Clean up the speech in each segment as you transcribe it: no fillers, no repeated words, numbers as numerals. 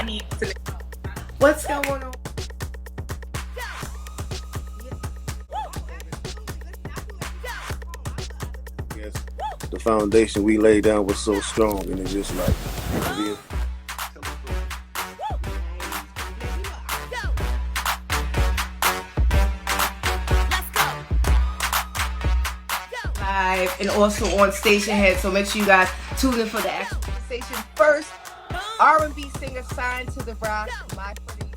I need to let you know. What's going on? Yes, the foundation we laid down was so strong, and it's just like, yeah. Live and also on Stationhead, so make sure you guys tune in for the actual station first. R&B singer signed to the Rock, my pretty.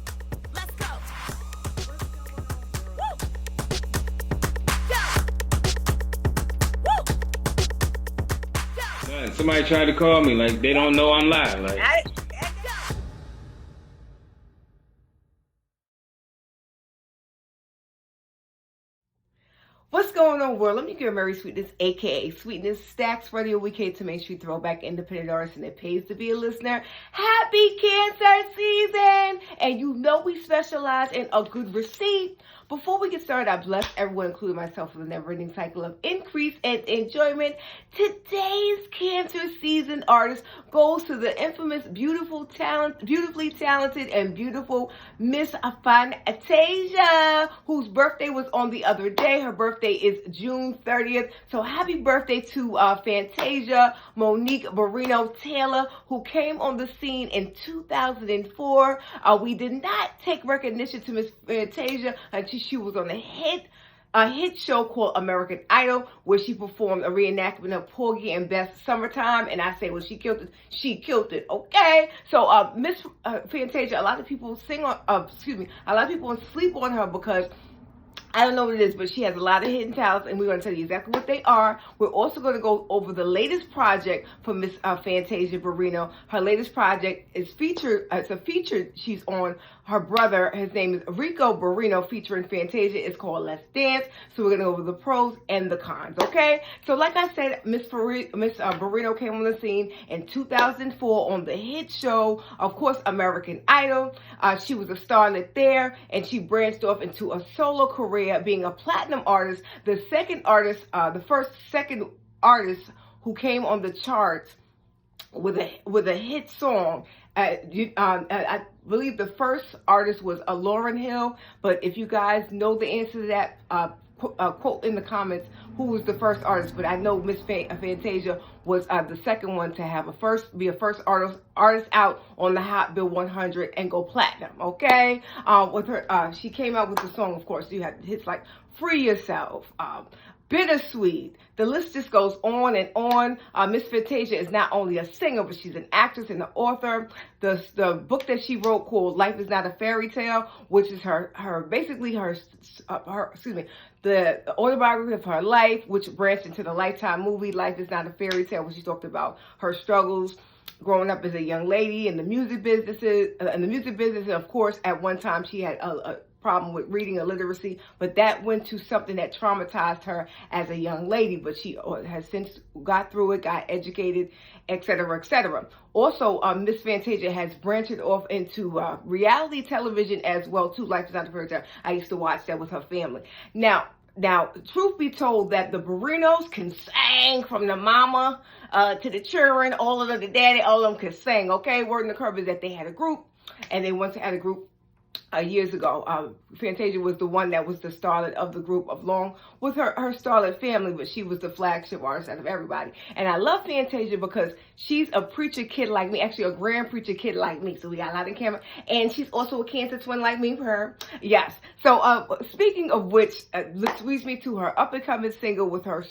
Somebody tried to call me, like they don't know I'm live. Like, What's going on, world? Let me give Mary Sweetness, aka Sweetness, Stacks Radio Weekend to Main Street Throwback Independent Artist, and it pays to be a listener. Happy Cancer season! And you know we specialize in a good receipt. Before we get started, I bless everyone, including myself, with a never-ending cycle of increase and enjoyment. Today's Cancer season artist goes to the infamous, beautifully talented, and beautiful Miss Fantasia, whose birthday was on the other day. Her birthday is June 30th. So happy birthday to Fantasia Monique Barrino Taylor, who came on the scene in 2004. We did not take recognition to Miss Fantasia until she was on a hit show called American Idol, where she performed a reenactment of Porgy and Beth's Summertime. And I say, well, she killed it. She killed it. Okay. So Miss Fantasia, a lot of people a lot of people sleep on her because I don't know what it is, but she has a lot of hidden talents, and we're going to tell you exactly what they are. We're also going to go over the latest project for Miss Fantasia Barrino. Her latest project is featured. It's a feature she's on. Her brother, his name is Rico Barrino, featuring Fantasia. It's called Let's Dance. So we're going to go over the pros and the cons, okay? So like I said, Miss Barrino came on the scene in 2004 on the hit show, of course, American Idol. She was a starlet there, and she branched off into a solo career, being a platinum artist, the second artist who came on the charts with a hit song. I believe the first artist was Lauryn Hill, but if you guys know the answer to that, quote in the comments who was the first artist. But I know Miss Fantasia was the second one to have be a first artist out on the Hot Bill 100 and go platinum. Okay, with her, she came out with the song. Of course, you had hits like "Free Yourself," "Bittersweet." The list just goes on and on. Miss Fantasia is not only a singer, but she's an actress and an author. The book that she wrote called "Life Is Not a Fairy Tale," which is the autobiography of her life, which branched into the Lifetime movie "Life Is Not a Fairy Tale," where she talked about her struggles growing up as a young lady in the music businesses. And of course, at one time she had a problem with reading illiteracy, but that went to something that traumatized her as a young lady, but she has since got through it, got educated, etc., etc. Also, Miss Fantasia has branched off into reality television as well too. Life Is Not a Fairy Tale. I used to watch that with her family. Now, truth be told, that the Barrinos can sing, from the mama to the children, all of them, the daddy, all of them can sing. Okay, word in the curve is that they had a group, and they once had a group years ago. Fantasia was the one that was the starlet of the group, along with her starlet family, but she was the flagship artist out of everybody. And I love Fantasia because she's a preacher kid like me, actually a grand preacher kid like me. So we got a lot of camera, and she's also a Cancer twin like me, for her. Yes. So speaking of which, this leads me to her up and coming single with her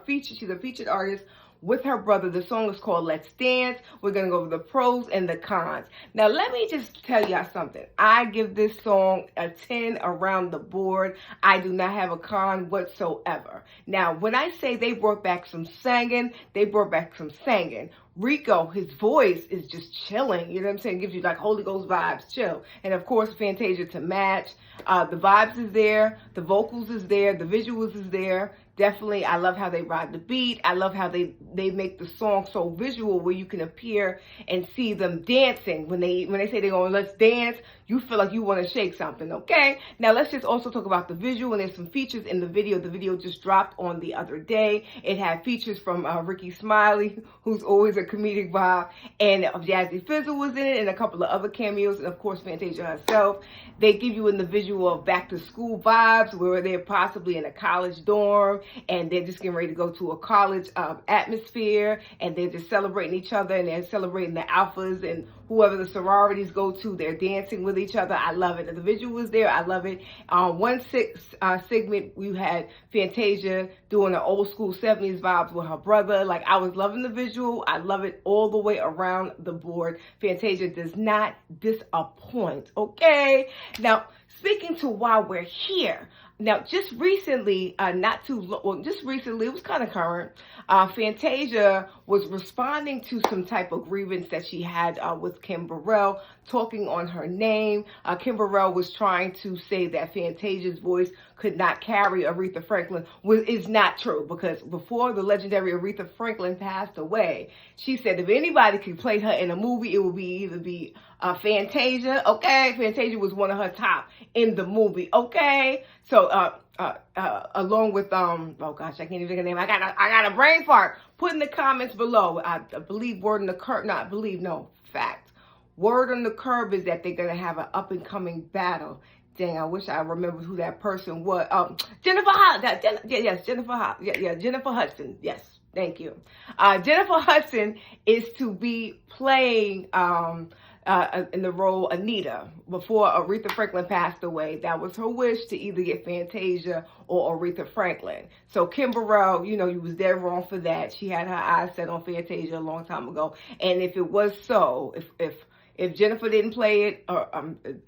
feature. She's a featured artist with her brother. The song is called Let's Dance. We're going to go over the pros and the cons. Now, let me just tell y'all something. I give this song a 10 around the board. I do not have a con whatsoever. Now, when I say they brought back some singing, they brought back some singing. Rico, his voice is just chilling. You know what I'm saying? Gives you like Holy Ghost vibes, chill. And of course, Fantasia to match. The vibes is there. The vocals is there. The visuals is there. Definitely, I love how they ride the beat. I love how they make the song so visual, where you can appear and see them dancing. When they say they're going, let's dance, you feel like you want to shake something, okay? Now, let's just also talk about the visual, and there's some features in the video. The video just dropped on the other day. It had features from Ricky Smiley, who's always a comedic vibe. And Jazzy Fizzle was in it, and a couple of other cameos, and of course Fantasia herself. They give you in the visual of back to school vibes, where they're possibly in a college dorm, and they're just getting ready to go to a college atmosphere, and they're just celebrating each other, and they're celebrating the alphas and whoever the sororities go to. They're dancing with each other. I love it. And the visual was there. I love it. One segment, we had Fantasia doing the old school 70s vibes with her brother. Like, I was loving the visual. I love it all the way around the board. Fantasia does not disappoint. Okay? Now, speaking to why we're here. Now, just recently, just recently, it was kind of current, Fantasia was responding to some type of grievance that she had with Kim Burrell, talking on her name. Kim Burrell was trying to say that Fantasia's voice could not carry Aretha Franklin, which is not true, because before the legendary Aretha Franklin passed away, she said if anybody could play her in a movie, it would either be Fantasia, okay? Fantasia was one of her top in the movie, okay? So, along with, oh gosh, I can't even think of the name. I got a brain fart. Put in the comments below. I believe word on the curb, not believe, no, fact. Word on the curb is that they're going to have an up-and-coming battle. Dang, I wish I remembered who that person was. Jennifer Hudson. Yes, Jennifer Hudson. Yeah, Jennifer Hudson. Yes, thank you. Jennifer Hudson is to be playing in the role Anita. Before Aretha Franklin passed away, that was her wish, to either get Fantasia or Aretha Franklin. So Kim Burrell, you was dead wrong for that. She had her eyes set on Fantasia a long time ago. And if it was so, if Jennifer didn't play it,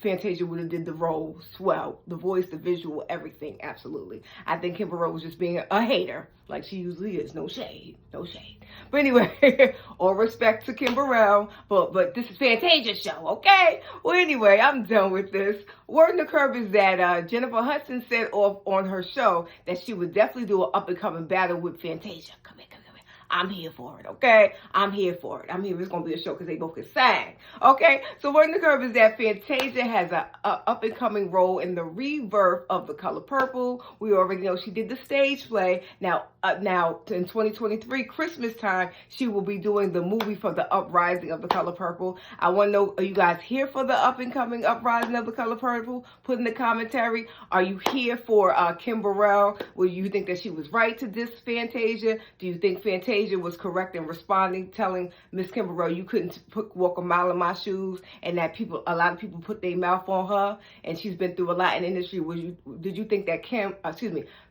Fantasia would have did the role swell. The voice, the visual, everything, absolutely. I think Kim Burrell was just being a hater, like she usually is. No shade, no shade. But anyway, all respect to Kim Burrell, but this is Fantasia's show, okay? Well, anyway, I'm done with this. Word on the curb is that Jennifer Hudson said off on her show that she would definitely do an up-and-coming battle with Fantasia. Come here, come here. I'm here for it, okay? I'm here for it. I'm here. It's going to be a show because they both can sing, okay? So word on the curve is that Fantasia has a up-and-coming role in the rebirth of The Color Purple. We already know she did the stage play. Now in 2023, Christmas time, she will be doing the movie for the uprising of The Color Purple. I want to know, are you guys here for the up-and-coming uprising of The Color Purple? Put in the commentary. Are you here for Kim Burrell? Will you think that she was right to diss Fantasia? Do you think Fantasia was correct in responding, telling Miss Kim Burrell you couldn't walk a mile in my shoes, and that a lot of people put their mouth on her, and she's been through a lot in the industry? Did you think that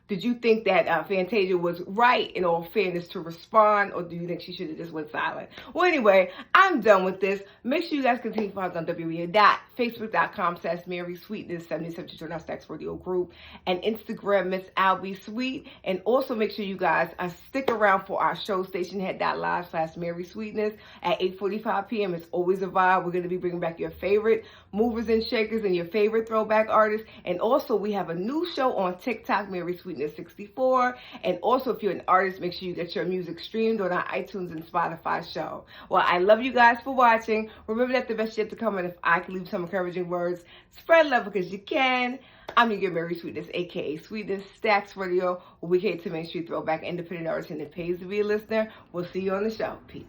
did you think that Fantasia was right, in all fairness, to respond, or do you think she should have just went silent? Well, anyway, I'm done with this. Make sure you guys continue to follow us on www.facebook.com/MarySweetness 77 Turn Out Stacks Radio Group, and Instagram Miss Albie Sweet. And also make sure you guys stick around for our show, stationhead.live/MarySweetness at 8:45 p.m. It's always a vibe. We're going to be bringing back your favorite movers and shakers and your favorite throwback artists. And also, we have a new show on TikTok, Mary Sweetness 64. And also, if you're an artist, make sure you get your music streamed on our iTunes and Spotify show. Well, I love you guys for watching. Remember that the best is yet to come, and if I can leave some encouraging words, spread love because you can. I'm your girl, Mary Sweetness, aka Sweetness Stacks Radio, where we cater to mainstream throwback independent artists, and it pays to be a listener. We'll see you on the show. Peace.